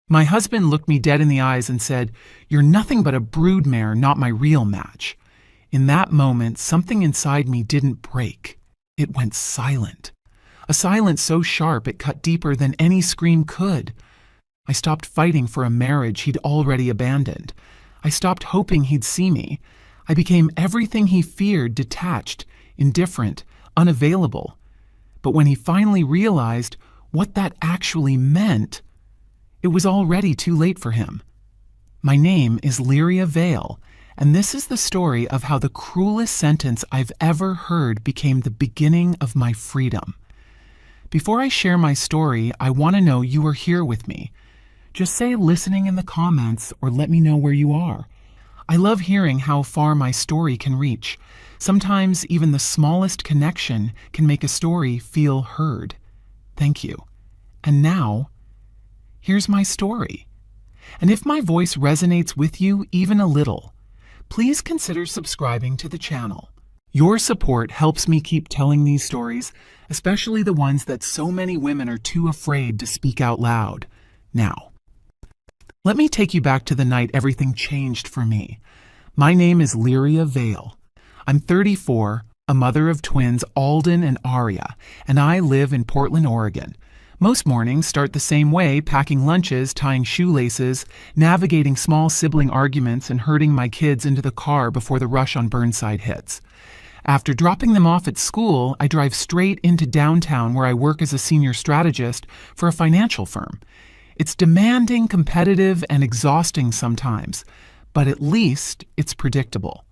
My husband looked me dead in the eyes and said, "You're nothing but a broodmare, not my real match." In that moment, something inside me didn't break. It went silent. A silence so sharp it cut deeper than any scream could. I stopped fighting for a marriage he'd already abandoned. I stopped hoping he'd see me. I became everything he feared, detached, indifferent, unavailable. But when he finally realized what that actually meant, it was already too late for him. My name is Lyria Vale, and this is the story of how the cruelest sentence I've ever heard became the beginning of my freedom. Before I share my story, I want to know you are here with me. Just say listening in the comments or let me know where you are. I love hearing how far my story can reach. Sometimes even the smallest connection can make a story feel heard. Thank you. And now, here's my story. And if my voice resonates with you even a little, please consider subscribing to the channel. Your support helps me keep telling these stories, especially the ones that so many women are too afraid to speak out loud. Now, let me take you back to the night everything changed for me. My name is Lyria Vale. I'm 34, a mother of twins Alden and Aria, and I live in Portland, Oregon. Most mornings start the same way, packing lunches, tying shoelaces, navigating small sibling arguments, and herding my kids into the car before the rush on Burnside hits. After dropping them off at school, I drive straight into downtown where I work as a senior strategist for a financial firm. It's demanding, competitive, and exhausting sometimes, but at least it's predictable.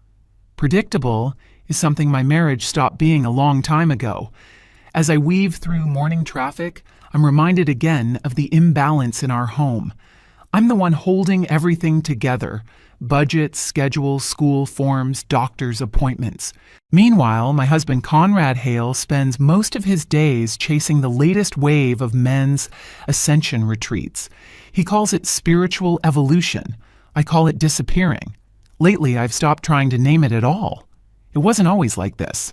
Predictable is something my marriage stopped being a long time ago. As I weave through morning traffic, I'm reminded again of the imbalance in our home. I'm the one holding everything together: budgets, schedules, school forms, doctor's appointments. Meanwhile, my husband Conrad Hale spends most of his days chasing the latest wave of men's ascension retreats. He calls it spiritual evolution. I call it disappearing. Lately, I've stopped trying to name it at all. It wasn't always like this.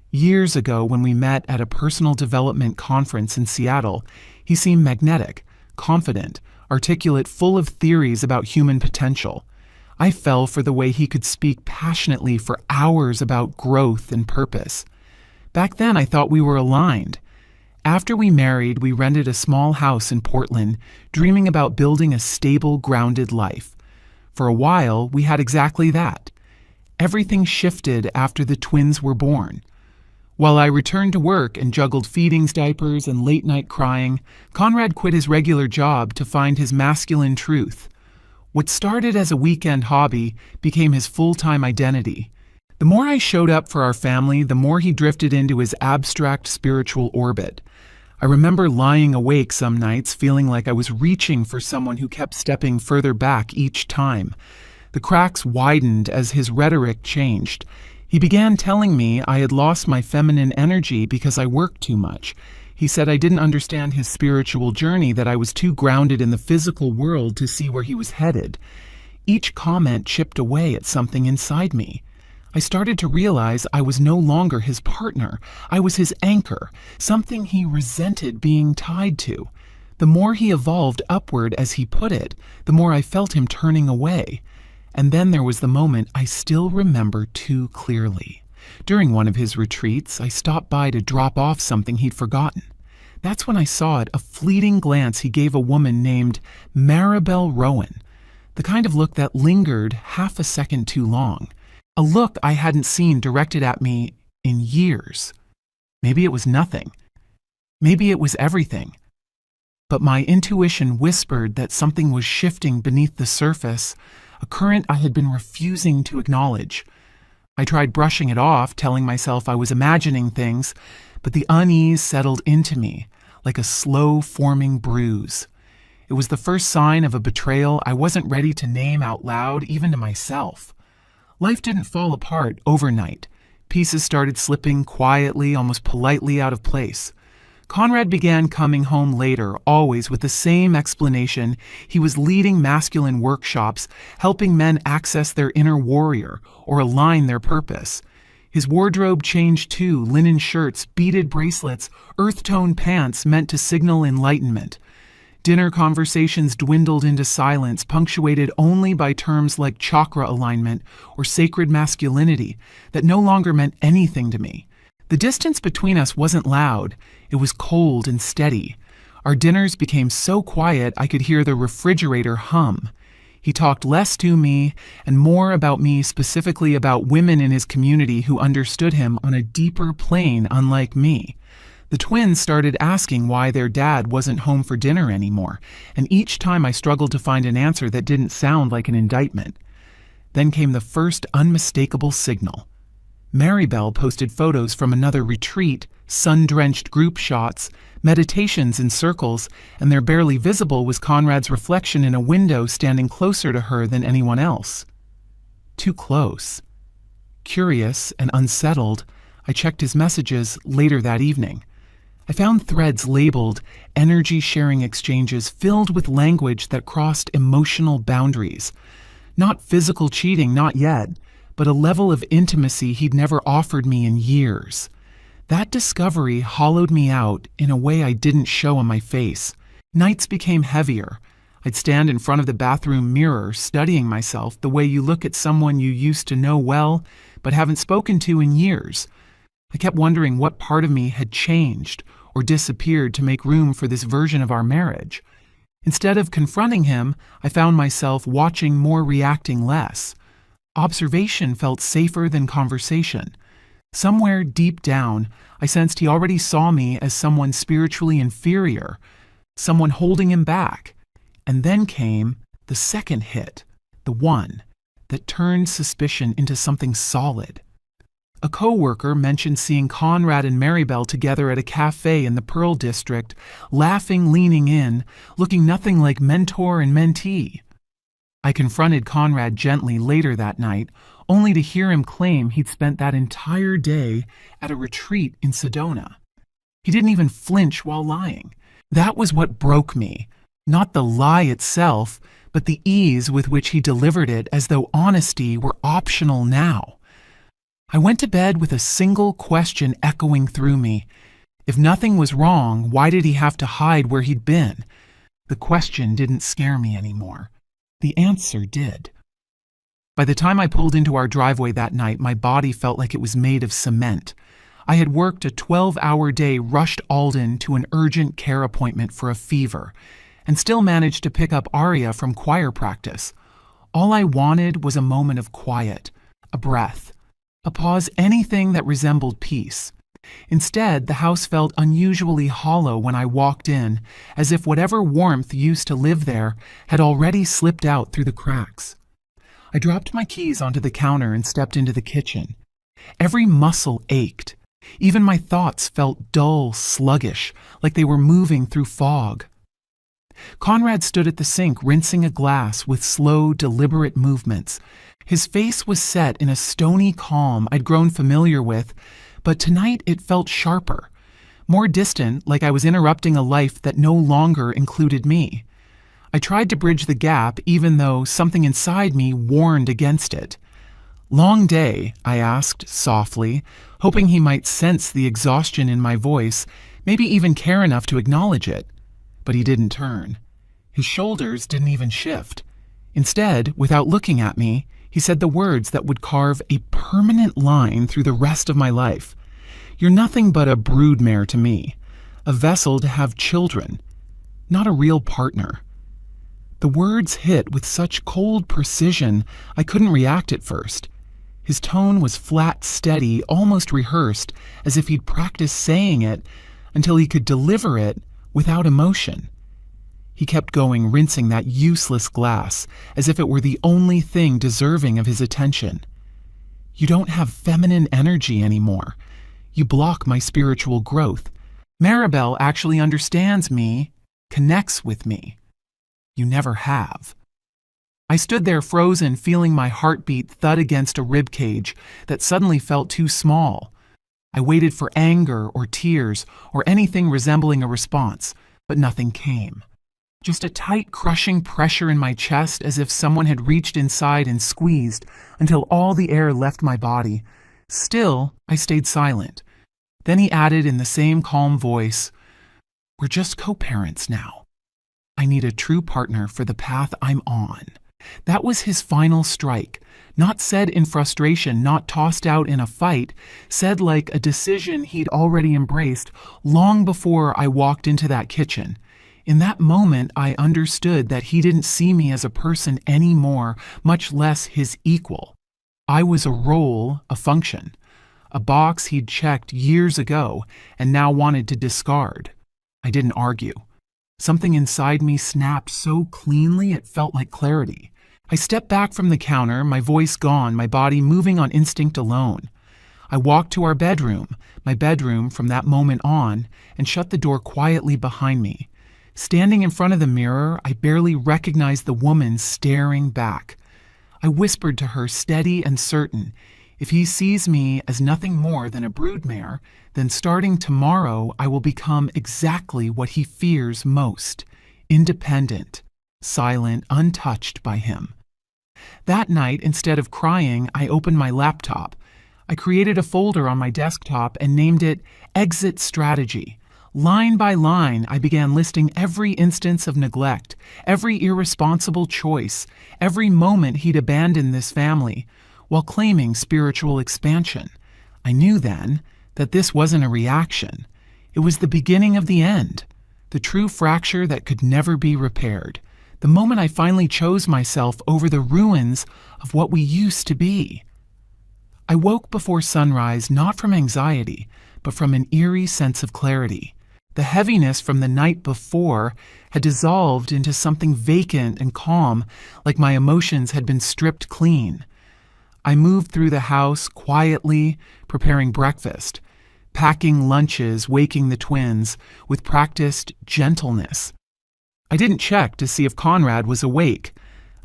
Years ago, when we met at a personal development conference in Seattle, he seemed magnetic, confident, articulate, full of theories about human potential. I fell for the way he could speak passionately for hours about growth and purpose. Back then, I thought we were aligned. After we married, we rented a small house in Portland, dreaming about building a stable, grounded life. For a while, we had exactly that. Everything shifted after the twins were born. While I returned to work and juggled feedings, diapers, and late-night crying, Conrad quit his regular job to find his masculine truth. What started as a weekend hobby became his full-time identity. The more I showed up for our family, the more he drifted into his abstract spiritual orbit. I remember lying awake some nights feeling like I was reaching for someone who kept stepping further back each time. The cracks widened as his rhetoric changed. He began telling me I had lost my feminine energy because I worked too much. He said I didn't understand his spiritual journey, that I was too grounded in the physical world to see where he was headed. Each comment chipped away at something inside me. I started to realize I was no longer his partner. I was his anchor, something he resented being tied to. The more he evolved upward, as he put it, the more I felt him turning away. And then there was the moment I still remember too clearly. During one of his retreats, I stopped by to drop off something he'd forgotten. That's when I saw it, a fleeting glance he gave a woman named Maribel Rowan, the kind of look that lingered half a second too long, a look I hadn't seen directed at me in years. Maybe it was nothing. Maybe it was everything. But my intuition whispered that something was shifting beneath the surface, a current I had been refusing to acknowledge. I tried brushing it off, telling myself I was imagining things, but the unease settled into me like a slow-forming bruise. It was the first sign of a betrayal I wasn't ready to name out loud, even to myself. Life didn't fall apart overnight. Pieces started slipping quietly, almost politely out of place. Conrad began coming home later, always with the same explanation. He was leading masculine workshops, helping men access their inner warrior or align their purpose. His wardrobe changed too: linen shirts, beaded bracelets, earth-tone pants meant to signal enlightenment. Dinner conversations dwindled into silence, punctuated only by terms like chakra alignment or sacred masculinity that no longer meant anything to me. The distance between us wasn't loud, it was cold and steady. Our dinners became so quiet I could hear the refrigerator hum. He talked less to me and more about me, specifically about women in his community who understood him on a deeper plane, unlike me. The twins started asking why their dad wasn't home for dinner anymore, and each time I struggled to find an answer that didn't sound like an indictment. Then came the first unmistakable signal. Maribel posted photos from another retreat, sun-drenched group shots, meditations in circles, and there barely visible was Conrad's reflection in a window standing closer to her than anyone else. Too close. Curious and unsettled, I checked his messages later that evening. I found threads labeled energy-sharing exchanges filled with language that crossed emotional boundaries. Not physical cheating, not yet, but a level of intimacy he'd never offered me in years. That discovery hollowed me out in a way I didn't show on my face. Nights became heavier. I'd stand in front of the bathroom mirror, studying myself the way you look at someone you used to know well, but haven't spoken to in years. I kept wondering what part of me had changed or disappeared to make room for this version of our marriage. Instead of confronting him, I found myself watching more, reacting less. Observation felt safer than conversation. Somewhere deep down, I sensed he already saw me as someone spiritually inferior, someone holding him back. And then came the second hit, the one that turned suspicion into something solid. A coworker mentioned seeing Conrad and Maribel together at a cafe in the Pearl District, laughing, leaning in, looking nothing like mentor and mentee. I confronted Conrad gently later that night, only to hear him claim he'd spent that entire day at a retreat in Sedona. He didn't even flinch while lying. That was what broke me. Not the lie itself, but the ease with which he delivered it as though honesty were optional now. I went to bed with a single question echoing through me. If nothing was wrong, why did he have to hide where he'd been? The question didn't scare me anymore. The answer did. By the time I pulled into our driveway that night, my body felt like it was made of cement. I had worked a 12-hour day, rushed Alden to an urgent care appointment for a fever, and still managed to pick up Aria from choir practice. All I wanted was a moment of quiet, a breath, a pause, anything that resembled peace. Instead, the house felt unusually hollow when I walked in, as if whatever warmth used to live there had already slipped out through the cracks. I dropped my keys onto the counter and stepped into the kitchen. Every muscle ached. Even my thoughts felt dull, sluggish, like they were moving through fog. Conrad stood at the sink, rinsing a glass with slow, deliberate movements. His face was set in a stony calm I'd grown familiar with, but tonight it felt sharper, more distant, like I was interrupting a life that no longer included me. I tried to bridge the gap, even though something inside me warned against it. "Long day?" I asked softly, hoping he might sense the exhaustion in my voice, maybe even care enough to acknowledge it. But he didn't turn. His shoulders didn't even shift. Instead, without looking at me, he said the words that would carve a permanent line through the rest of my life. "You're nothing but a broodmare to me, a vessel to have children, not a real partner." The words hit with such cold precision I couldn't react at first. His tone was flat, steady, almost rehearsed, as if he'd practiced saying it until he could deliver it without emotion. He kept going, rinsing that useless glass, as if it were the only thing deserving of his attention. "You don't have feminine energy anymore. You block my spiritual growth. Maribel actually understands me, connects with me. You never have." I stood there frozen, feeling my heartbeat thud against a ribcage that suddenly felt too small. I waited for anger or tears or anything resembling a response, but nothing came. Just a tight, crushing pressure in my chest, as if someone had reached inside and squeezed until all the air left my body. Still, I stayed silent. Then he added in the same calm voice, "We're just co-parents now." I need a true partner for the path I'm on. That was his final strike, not said in frustration, not tossed out in a fight, said like a decision he'd already embraced long before I walked into that kitchen. In that moment, I understood that he didn't see me as a person anymore, much less his equal. I was a role, a function, a box he'd checked years ago and now wanted to discard. I didn't argue. Something inside me snapped so cleanly it felt like clarity. I stepped back from the counter, my voice gone, my body moving on instinct alone. I walked to our bedroom, my bedroom from that moment on, and shut the door quietly behind me. Standing in front of the mirror, I barely recognized the woman staring back. I whispered to her, steady and certain, if he sees me as nothing more than a broodmare, then starting tomorrow I will become exactly what he fears most, independent, silent, untouched by him. That night, instead of crying, I opened my laptop. I created a folder on my desktop and named it Exit Strategy. Line by line, I began listing every instance of neglect, every irresponsible choice, every moment he'd abandoned this family, while claiming spiritual expansion. I knew then that this wasn't a reaction. It was the beginning of the end, the true fracture that could never be repaired, the moment I finally chose myself over the ruins of what we used to be. I woke before sunrise not from anxiety, but from an eerie sense of clarity. The heaviness from the night before had dissolved into something vacant and calm, like my emotions had been stripped clean. I moved through the house quietly, preparing breakfast, packing lunches, waking the twins, with practiced gentleness. I didn't check to see if Conrad was awake.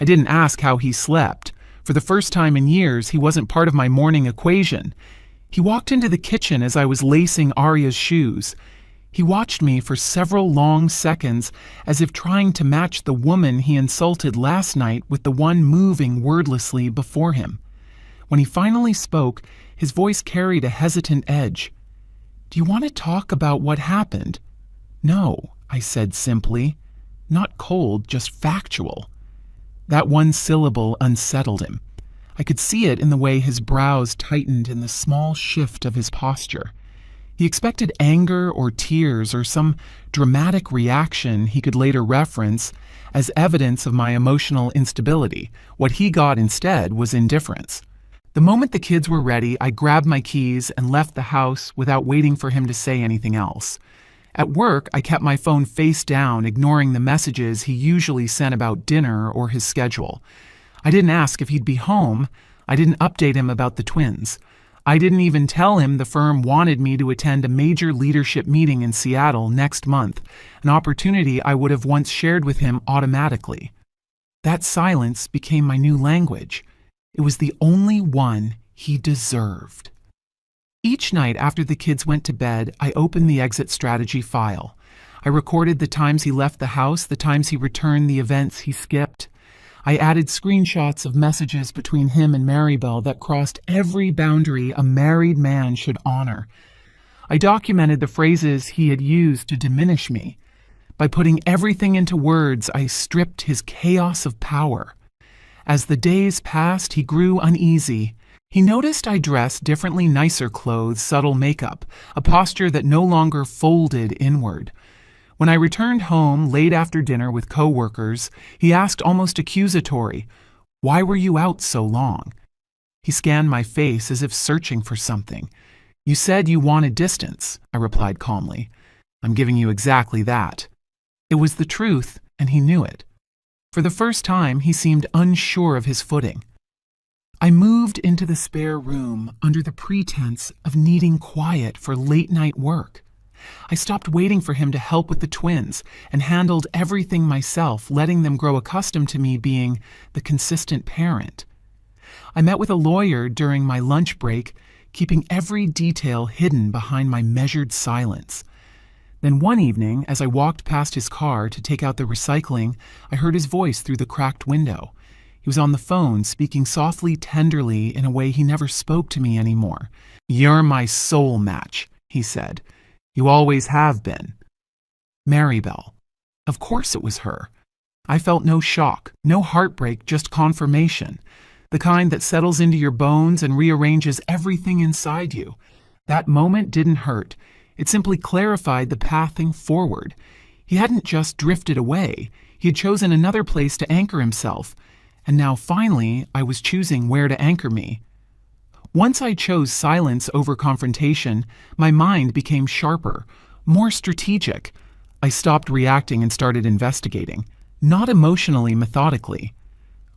I didn't ask how he slept. For the first time in years, he wasn't part of my morning equation. He walked into the kitchen as I was lacing Arya's shoes. He watched me for several long seconds, as if trying to match the woman he insulted last night with the one moving wordlessly before him. When he finally spoke, his voice carried a hesitant edge. "Do you want to talk about what happened?" "No," I said simply. Not cold, just factual. That one syllable unsettled him. I could see it in the way his brows tightened in the small shift of his posture. He expected anger or tears or some dramatic reaction he could later reference as evidence of my emotional instability. What he got instead was indifference. The moment the kids were ready, I grabbed my keys and left the house without waiting for him to say anything else. At work, I kept my phone face down, ignoring the messages he usually sent about dinner or his schedule. I didn't ask if he'd be home. I didn't update him about the twins. I didn't even tell him the firm wanted me to attend a major leadership meeting in Seattle next month, an opportunity I would have once shared with him automatically. That silence became my new language. It was the only one he deserved. Each night after the kids went to bed, I opened the exit strategy file. I recorded the times he left the house, the times he returned, the events he skipped. I added screenshots of messages between him and Maribel that crossed every boundary a married man should honor. I documented the phrases he had used to diminish me. By putting everything into words, I stripped his chaos of power. As the days passed, he grew uneasy. He noticed I dressed differently, nicer clothes, subtle makeup, a posture that no longer folded inward. When I returned home late after dinner with coworkers, he asked almost accusatory, "Why were you out so long?" He scanned my face as if searching for something. "You said you wanted distance," I replied calmly. "I'm giving you exactly that." It was the truth, and he knew it. For the first time, he seemed unsure of his footing. I moved into the spare room under the pretense of needing quiet for late-night work. I stopped waiting for him to help with the twins and handled everything myself, letting them grow accustomed to me being the consistent parent. I met with a lawyer during my lunch break, keeping every detail hidden behind my measured silence. Then one evening, as I walked past his car to take out the recycling, I heard his voice through the cracked window. He was on the phone, speaking softly, tenderly, in a way he never spoke to me anymore. "You're my soul match," he said. "You always have been." Maribel. Of course it was her. I felt no shock, no heartbreak, just confirmation. The kind that settles into your bones and rearranges everything inside you. That moment didn't hurt. It simply clarified the pathing forward. He hadn't just drifted away. He had chosen another place to anchor himself. And now finally, I was choosing where to anchor me. Once I chose silence over confrontation, my mind became sharper, more strategic. I stopped reacting and started investigating, not emotionally, methodically.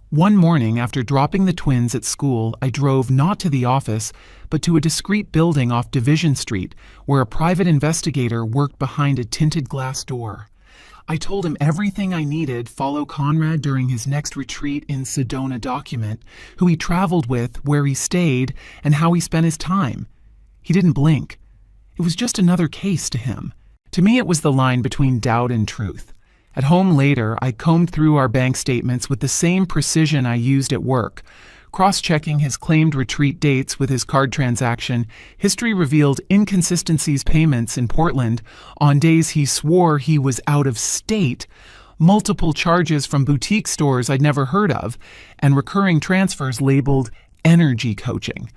One morning, after dropping the twins at school, I drove not to the office, but to a discreet building off Division Street, where a private investigator worked behind a tinted glass door. I told him everything I needed follow Conrad during his next retreat in Sedona document, who he traveled with, where he stayed, and how he spent his time. He didn't blink. It was just another case to him. To me, it was the line between doubt and truth. At home later, I combed through our bank statements with the same precision I used at work. Cross-checking his claimed retreat dates with his card transaction, history revealed inconsistencies payments in Portland on days he swore he was out of state, multiple charges from boutique stores I'd never heard of, and recurring transfers labeled energy coaching.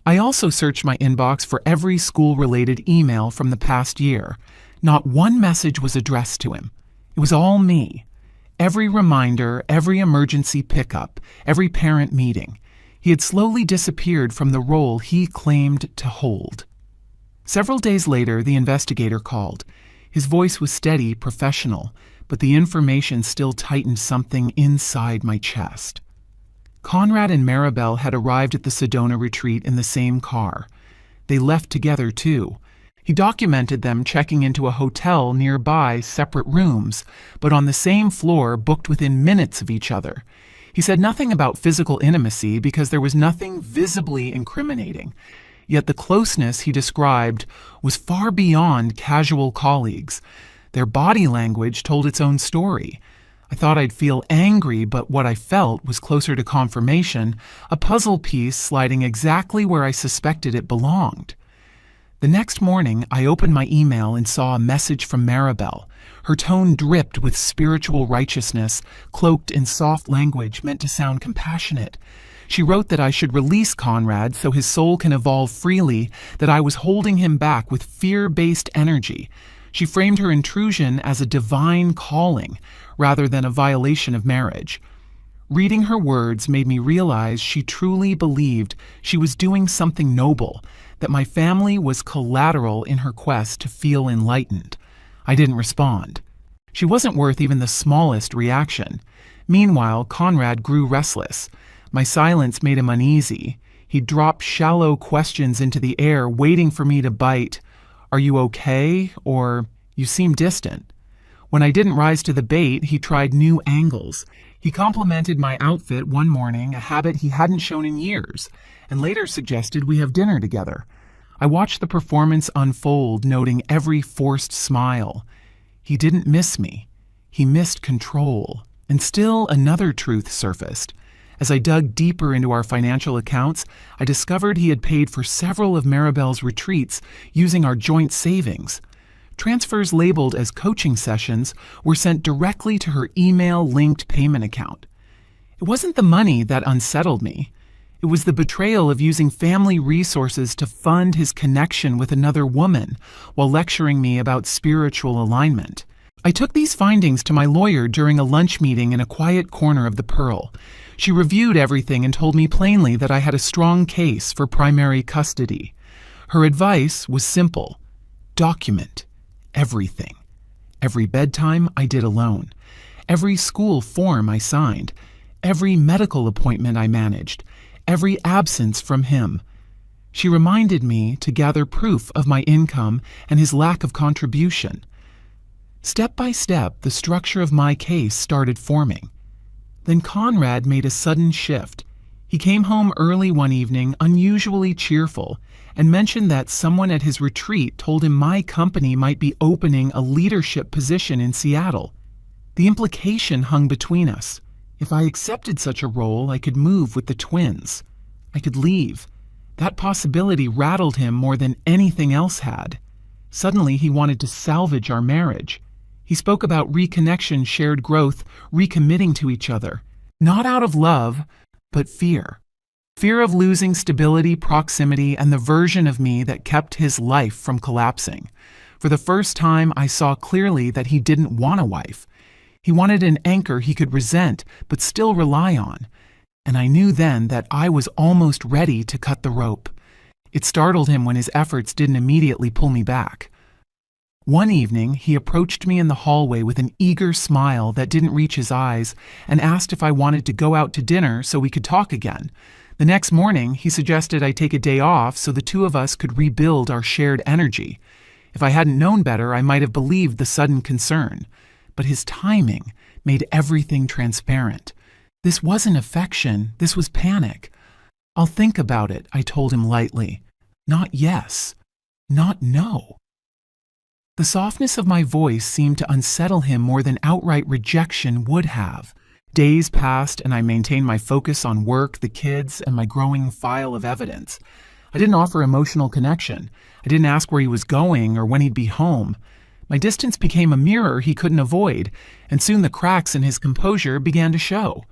I also searched my inbox for every school-related email from the past year. Not one message was addressed to him. It was all me. Every reminder, every emergency pickup, every parent meeting. He had slowly disappeared from the role he claimed to hold. Several days later, the investigator called. His voice was steady, professional, but the information still tightened something inside my chest. Conrad and Maribel had arrived at the Sedona retreat in the same car. They left together, too. He documented them checking into a hotel nearby, separate rooms, but on the same floor, booked within minutes of each other. He said nothing about physical intimacy because there was nothing visibly incriminating. Yet the closeness he described was far beyond casual colleagues. Their body language told its own story. I thought I'd feel angry, but what I felt was closer to confirmation, a puzzle piece sliding exactly where I suspected it belonged. The next morning, I opened my email and saw a message from Maribel. Her tone dripped with spiritual righteousness, cloaked in soft language meant to sound compassionate. She wrote that I should release Conrad so his soul can evolve freely, that I was holding him back with fear-based energy. She framed her intrusion as a divine calling, rather than a violation of marriage. Reading her words made me realize she truly believed she was doing something noble, that my family was collateral in her quest to feel enlightened. I didn't respond. She wasn't worth even the smallest reaction. Meanwhile, Conrad grew restless. My silence made him uneasy. He dropped shallow questions into the air, waiting for me to bite. "Are you okay?" or "You seem distant." When I didn't rise to the bait, he tried new angles. He complimented my outfit one morning, a habit he hadn't shown in years, and later suggested we have dinner together. I watched the performance unfold, noting every forced smile. He didn't miss me. He missed control. And still another truth surfaced. As I dug deeper into our financial accounts, I discovered he had paid for several of Maribel's retreats using our joint savings. Transfers labeled as coaching sessions were sent directly to her email-linked payment account. It wasn't the money that unsettled me. It was the betrayal of using family resources to fund his connection with another woman while lecturing me about spiritual alignment. I took these findings to my lawyer during a lunch meeting in a quiet corner of the Pearl. She reviewed everything and told me plainly that I had a strong case for primary custody. Her advice was simple: document everything. Every bedtime I did alone. Every school form I signed. Every medical appointment I managed. Every absence from him. She reminded me to gather proof of my income and his lack of contribution. Step by step, the structure of my case started forming. Then Conrad made a sudden shift. He came home early one evening, unusually cheerful, and mentioned that someone at his retreat told him my company might be opening a leadership position in Seattle. The implication hung between us. If I accepted such a role, I could move with the twins. I could leave. That possibility rattled him more than anything else had. Suddenly, he wanted to salvage our marriage. He spoke about reconnection, shared growth, recommitting to each other. Not out of love, but fear. Fear of losing stability, proximity, and the version of me that kept his life from collapsing. For the first time, I saw clearly that he didn't want a wife. He wanted an anchor he could resent, but still rely on. And I knew then that I was almost ready to cut the rope. It startled him when his efforts didn't immediately pull me back. One evening, he approached me in the hallway with an eager smile that didn't reach his eyes and asked if I wanted to go out to dinner so we could talk again. The next morning, he suggested I take a day off so the two of us could rebuild our shared energy. If I hadn't known better, I might have believed the sudden concern. But his timing made everything transparent. This wasn't affection, this was panic. "I'll think about it," I told him lightly. Not yes, not no. The softness of my voice seemed to unsettle him more than outright rejection would have. Days passed and I maintained my focus on work, the kids, and my growing file of evidence. I didn't offer emotional connection. I didn't ask where he was going or when he'd be home. My distance became a mirror he couldn't avoid, and soon the cracks in his composure began to show.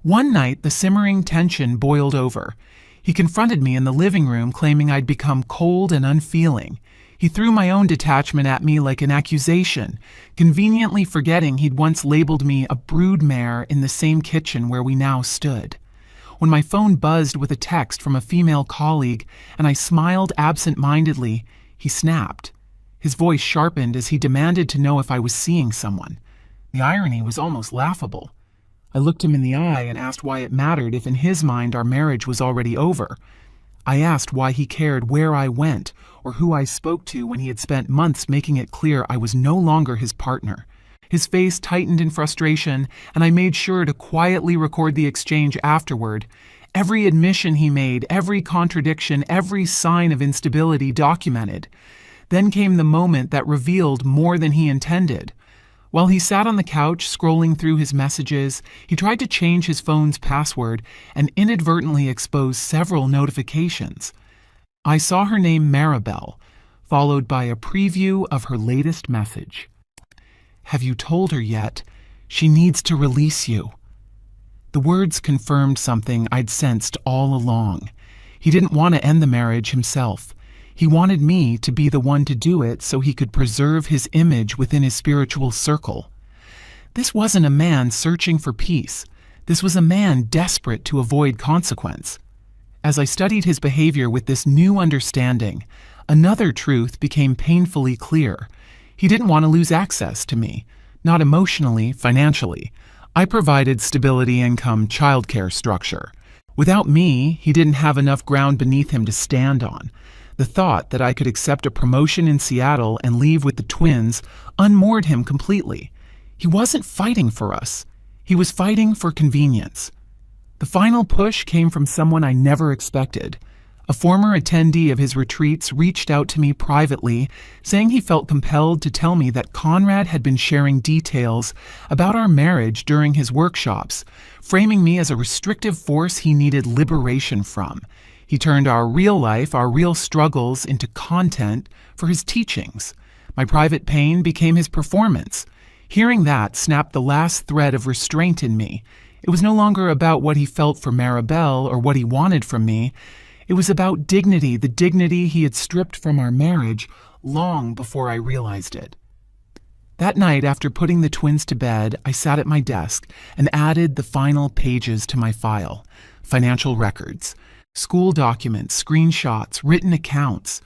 One night, the simmering tension boiled over. He confronted me in the living room, claiming I'd become cold and unfeeling. He threw my own detachment at me like an accusation, conveniently forgetting he'd once labeled me a broodmare in the same kitchen where we now stood. When my phone buzzed with a text from a female colleague and I smiled absent-mindedly, he snapped. His voice sharpened as he demanded to know if I was seeing someone. The irony was almost laughable. I looked him in the eye and asked why it mattered if in his mind our marriage was already over. I asked why he cared where I went or who I spoke to when he had spent months making it clear I was no longer his partner. His face tightened in frustration, and I made sure to quietly record the exchange afterward. Every admission he made, every contradiction, every sign of instability documented. Then came the moment that revealed more than he intended. While he sat on the couch scrolling through his messages, he tried to change his phone's password and inadvertently exposed several notifications. I saw her name Maribel, followed by a preview of her latest message. "Have you told her yet? She needs to release you." The words confirmed something I'd sensed all along. He didn't want to end the marriage himself. He wanted me to be the one to do it so he could preserve his image within his spiritual circle. This wasn't a man searching for peace. This was a man desperate to avoid consequence. As I studied his behavior with this new understanding, another truth became painfully clear. He didn't want to lose access to me, not emotionally, financially. I provided stability, income, childcare structure. Without me, he didn't have enough ground beneath him to stand on. The thought that I could accept a promotion in Seattle and leave with the twins unmoored him completely. He wasn't fighting for us. He was fighting for convenience. The final push came from someone I never expected. A former attendee of his retreats reached out to me privately, saying he felt compelled to tell me that Conrad had been sharing details about our marriage during his workshops, framing me as a restrictive force he needed liberation from. He turned our real life, our real struggles, into content for his teachings. My private pain became his performance. Hearing that snapped the last thread of restraint in me. It was no longer about what he felt for Maribel or what he wanted from me. It was about dignity, the dignity he had stripped from our marriage long before I realized it. That night, after putting the twins to bed, I sat at my desk and added the final pages to my file. Financial records, school documents, screenshots, written accounts.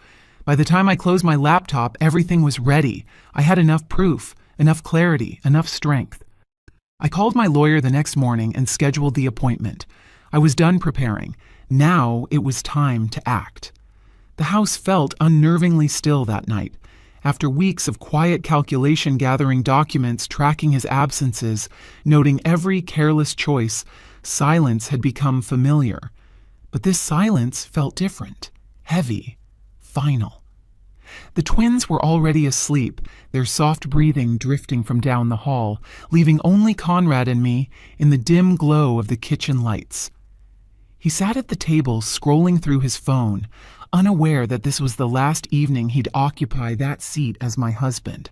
By the time I closed my laptop, everything was ready. I had enough proof, enough clarity, enough strength. I called my lawyer the next morning and scheduled the appointment. I was done preparing. Now it was time to act. The house felt unnervingly still that night. After weeks of quiet calculation, gathering documents, tracking his absences, noting every careless choice, silence had become familiar. But this silence felt different, heavy, final. The twins were already asleep, their soft breathing drifting from down the hall, leaving only Conrad and me in the dim glow of the kitchen lights. He sat at the table, scrolling through his phone, unaware that this was the last evening he'd occupy that seat as my husband.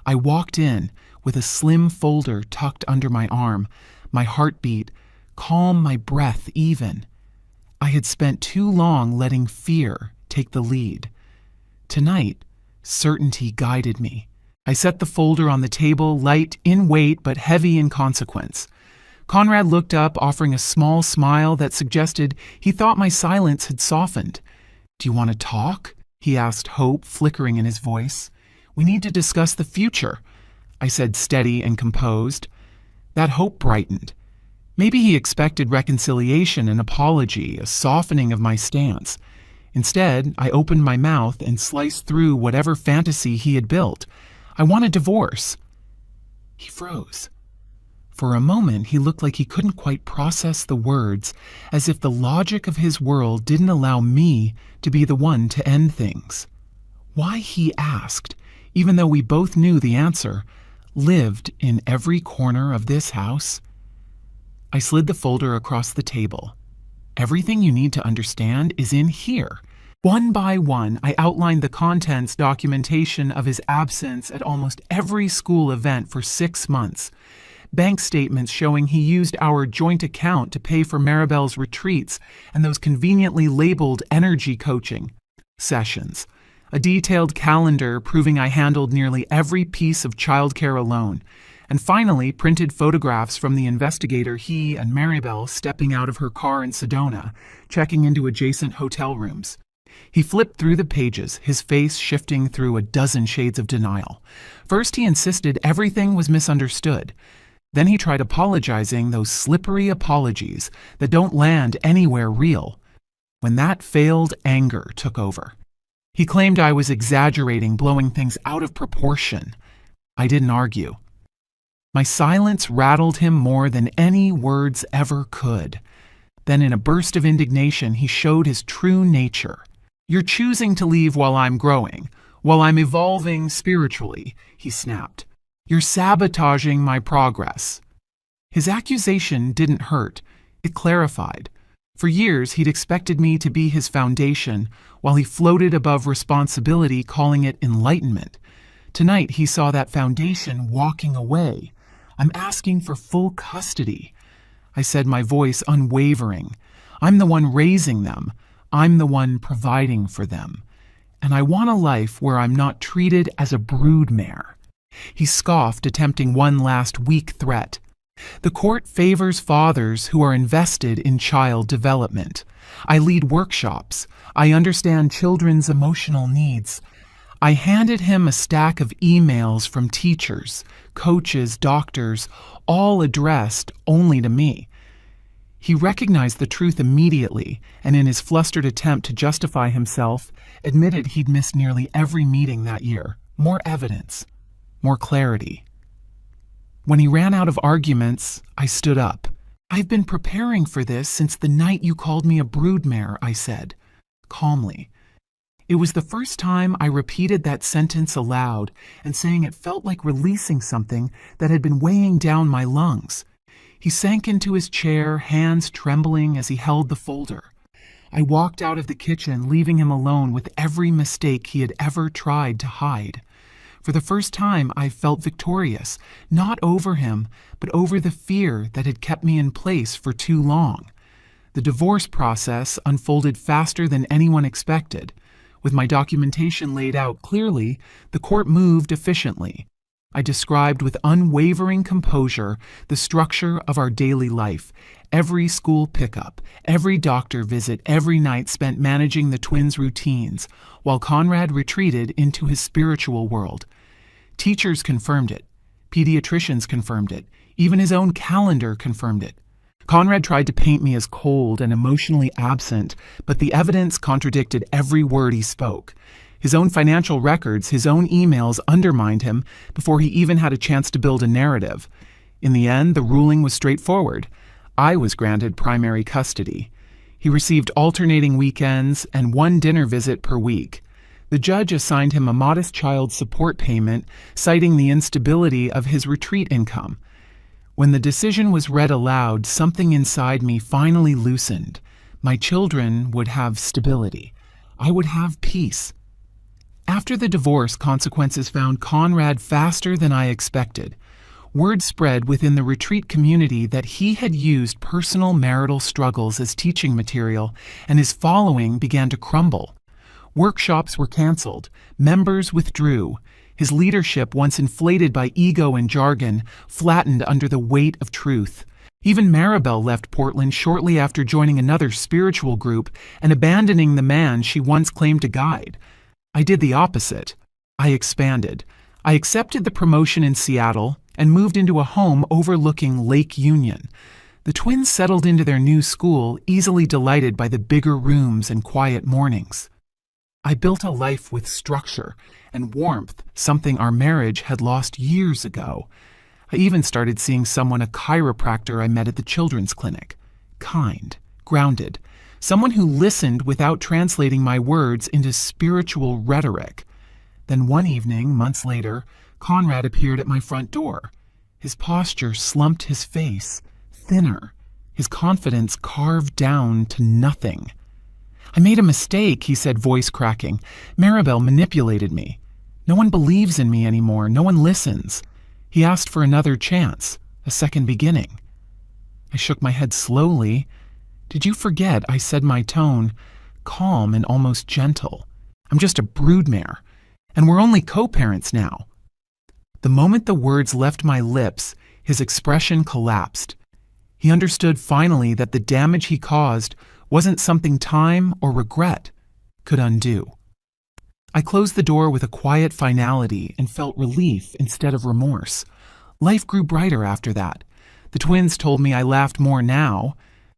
I walked in, with a slim folder tucked under my arm, my heartbeat calm, my breath even. I had spent too long letting fear take the lead. Tonight, certainty guided me. I set the folder on the table, light in weight but heavy in consequence. Conrad looked up, offering a small smile that suggested he thought my silence had softened. "Do you want to talk?" he asked, hope flickering in his voice. "We need to discuss the future," I said, steady and composed. That hope brightened. Maybe he expected reconciliation, an apology, a softening of my stance. Instead, I opened my mouth and sliced through whatever fantasy he had built. "I want a divorce." He froze. For a moment, he looked like he couldn't quite process the words, as if the logic of his world didn't allow me to be the one to end things. Why, he asked, even though we both knew the answer, lived in every corner of this house? I slid the folder across the table. "Everything you need to understand is in here." One by one, I outlined the contents documentation of his absence at almost every school event for 6 months. Bank statements showing he used our joint account to pay for Maribel's retreats and those conveniently labeled energy coaching sessions. A detailed calendar proving I handled nearly every piece of childcare alone. And finally, printed photographs from the investigator he and Maribel stepping out of her car in Sedona, checking into adjacent hotel rooms. He flipped through the pages, his face shifting through a dozen shades of denial. First, he insisted everything was misunderstood. Then he tried apologizing, those slippery apologies that don't land anywhere real. When that failed, anger took over. He claimed I was exaggerating, blowing things out of proportion. I didn't argue. My silence rattled him more than any words ever could. Then, in a burst of indignation, he showed his true nature. "You're choosing to leave while I'm growing, while I'm evolving spiritually," he snapped. "You're sabotaging my progress." His accusation didn't hurt. It clarified. For years, he'd expected me to be his foundation, while he floated above responsibility, calling it enlightenment. Tonight, he saw that foundation walking away. "I'm asking for full custody," I said, my voice unwavering. "I'm the one raising them. I'm the one providing for them. And I want a life where I'm not treated as a broodmare." He scoffed, attempting one last weak threat. "The court favors fathers who are invested in child development. I lead workshops. I understand children's emotional needs." I handed him a stack of emails from teachers, coaches, doctors, all addressed only to me. He recognized the truth immediately, and in his flustered attempt to justify himself, admitted he'd missed nearly every meeting that year. More evidence, more clarity. When he ran out of arguments, I stood up. "I've been preparing for this since the night you called me a broodmare," I said, calmly. It was the first time I repeated that sentence aloud, and saying it felt like releasing something that had been weighing down my lungs. He sank into his chair, hands trembling as he held the folder. I walked out of the kitchen, leaving him alone with every mistake he had ever tried to hide. For the first time, I felt victorious, not over him, but over the fear that had kept me in place for too long. The divorce process unfolded faster than anyone expected. With my documentation laid out clearly, the court moved efficiently. I described with unwavering composure the structure of our daily life, every school pickup, every doctor visit, every night spent managing the twins' routines, while Conrad retreated into his spiritual world. Teachers confirmed it. Pediatricians confirmed it. Even his own calendar confirmed it. Conrad tried to paint me as cold and emotionally absent, but the evidence contradicted every word he spoke. His own financial records, his own emails undermined him before he even had a chance to build a narrative. In the end, the ruling was straightforward. I was granted primary custody. He received alternating weekends and one dinner visit per week. The judge assigned him a modest child support payment, citing the instability of his retreat income. When the decision was read aloud, something inside me finally loosened. My children would have stability. I would have peace. After the divorce, consequences found Conrad faster than I expected. Word spread within the retreat community that he had used personal marital struggles as teaching material, and his following began to crumble. Workshops were canceled, members withdrew. His leadership, once inflated by ego and jargon, flattened under the weight of truth. Even Maribel left Portland shortly after joining another spiritual group and abandoning the man she once claimed to guide. I did the opposite. I expanded. I accepted the promotion in Seattle and moved into a home overlooking Lake Union. The twins settled into their new school, easily delighted by the bigger rooms and quiet mornings. I built a life with structure and warmth, something our marriage had lost years ago. I even started seeing someone, a chiropractor I met at the children's clinic. Kind, grounded, someone who listened without translating my words into spiritual rhetoric. Then one evening, months later, Conrad appeared at my front door. His posture slumped, his face thinner, his confidence carved down to nothing. "I made a mistake," he said, voice cracking. "Maribel manipulated me. No one believes in me anymore. No one listens." He asked for another chance, a second beginning. I shook my head slowly. "Did you forget?" I said, my tone calm and almost gentle. "I'm just a broodmare, and we're only co-parents now." The moment the words left my lips, his expression collapsed. He understood finally that the damage he caused wasn't something time or regret could undo. I closed the door with a quiet finality and felt relief instead of remorse. Life grew brighter after that. The twins told me I laughed more now.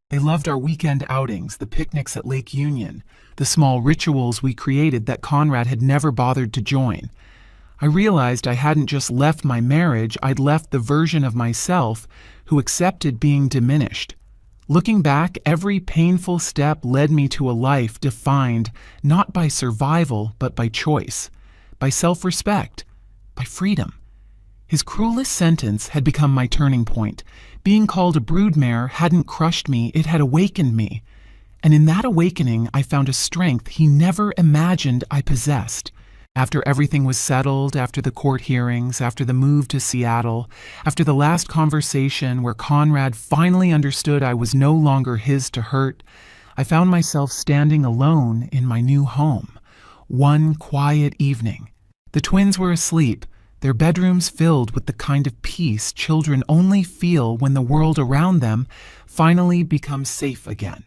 They loved our weekend outings, the picnics at Lake Union, the small rituals we created that Conrad had never bothered to join. I realized I hadn't just left my marriage, I'd left the version of myself who accepted being diminished. Looking back, every painful step led me to a life defined not by survival, but by choice, by self-respect, by freedom. His cruelest sentence had become my turning point. Being called a broodmare hadn't crushed me, it had awakened me. And in that awakening, I found a strength he never imagined I possessed. After everything was settled, after the court hearings, after the move to Seattle, after the last conversation where Conrad finally understood I was no longer his to hurt, I found myself standing alone in my new home. One quiet evening. The twins were asleep, their bedrooms filled with the kind of peace children only feel when the world around them finally becomes safe again.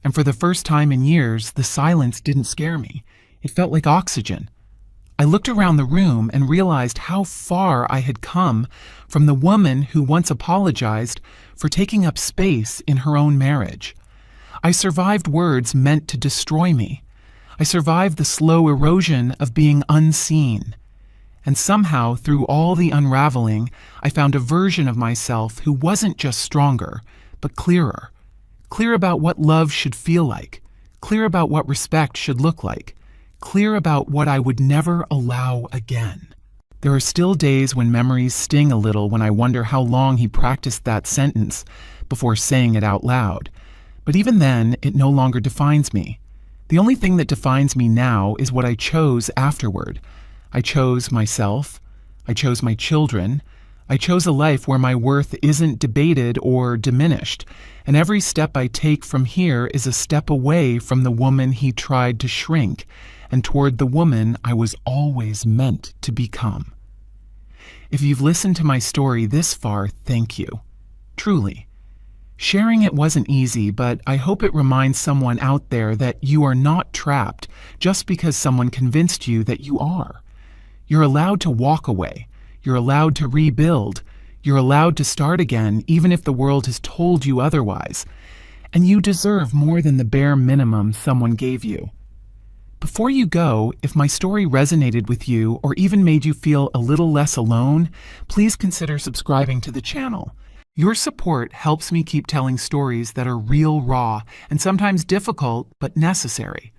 And for the first time in years, the silence didn't scare me. It felt like oxygen. I looked around the room and realized how far I had come from the woman who once apologized for taking up space in her own marriage. I survived words meant to destroy me. I survived the slow erosion of being unseen. And somehow, through all the unraveling, I found a version of myself who wasn't just stronger, but clearer. Clear about what love should feel like. Clear about what respect should look like. Clear about what I would never allow again. There are still days when memories sting a little when I wonder how long he practiced that sentence before saying it out loud. But even then, it no longer defines me. The only thing that defines me now is what I chose afterward. I chose myself. I chose my children. I chose a life where my worth isn't debated or diminished. And every step I take from here is a step away from the woman he tried to shrink, and toward the woman I was always meant to become. If you've listened to my story this far, thank you. Truly. Sharing it wasn't easy, but I hope it reminds someone out there that you are not trapped just because someone convinced you that you are. You're allowed to walk away. You're allowed to rebuild. You're allowed to start again, even if the world has told you otherwise. And you deserve more than the bare minimum someone gave you. Before you go, if my story resonated with you or even made you feel a little less alone, please consider subscribing to the channel. Your support helps me keep telling stories that are real raw and sometimes difficult but necessary.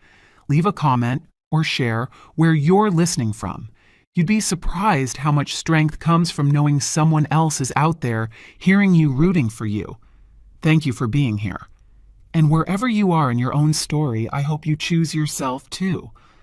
Leave a comment or share where you're listening from. You'd be surprised how much strength comes from knowing someone else is out there hearing you, rooting for you. Thank you for being here. And wherever you are in your own story, I hope you choose yourself too.